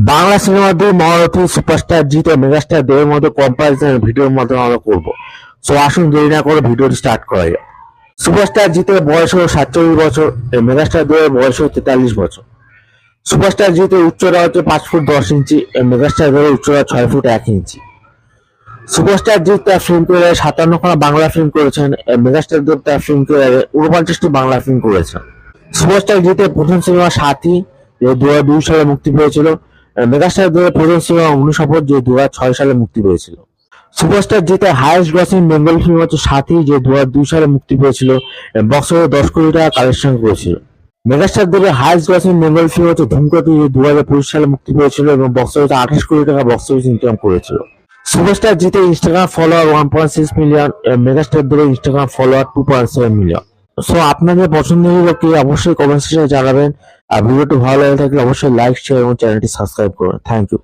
বাংলা সিনেমার দুই মহারথী সুপারস্টার জিৎ ও মেগাস্টার দেবের মধ্যে কম্পারিজনের ভিডিওর মাধ্যমে আমরা করবো। সো আসুন দেরি না করে ভিডিওটি স্টার্ট করা যাক। সুপারস্টার জিতের বয়স হলো 47 বছর, মেগাস্টার দেবের বয়স হলো 43 বছর। সুপারস্টার জিতের উচ্চতা হচ্ছে 5 ফুট 10 ইঞ্চি, মেগাস্টার দেবের উচ্চতা 6 ফুট 1 ইঞ্চি। সুপারস্টার জিৎ তার ফিল্ম ক্যারিয়ারে 57খানা বাংলা ফিল্ম করেছেন, মেগাস্টার দেব তার ফিল্ম ক্যারিয়ারে 49টি বাংলা ফিল্ম করেছেন। সুপারস্টার জিতের প্রথম সিনেমা সাথী, যে 2002 সালে মুক্তি পেয়েছিল। মেগাস্টার দেবের প্রথম সিনেমা অনুশপথ, যে 2006 সালে মুক্তি পেয়েছিল। সুপারস্টার জিতের হাইয়েস্ট গ্রসিং বেঙ্গলি ফিল্ম হচ্ছে সাথী, যে 2002 সালে মুক্তি পেয়েছিল। বক্স অফিসে 10 কোটি টাকা কালেকশন করেছিল। মেগাস্টার দেবের হাইয়েস্ট গ্রসিং বেঙ্গলি ফিল্ম হচ্ছে ধূমকেতু, যে 2025 সালে মুক্তি পেয়েছিল এবং বক্স অফিসে 28 কোটি টাকা বক্স অফিস ইনকাম করেছিল। সুপারস্টার জিতের ইনস্টাগ্রাম ফলোয়ার 1.6 মিলিয়ন, মেগাস্টার দেবের ইনস্টাগ্রাম ফলোয়ার 2.7 মিলিয়ন। সো আপনাদের পছন্দ হলো কি অবশ্যই কমেন্ট সেকশনে জানাবেন। আর ভিডিওটি ভালো লাগে থাকলে অবশ্যই লাইক, শেয়ার এবং চ্যানেলটি সাবস্ক্রাইব করুন। Thank you.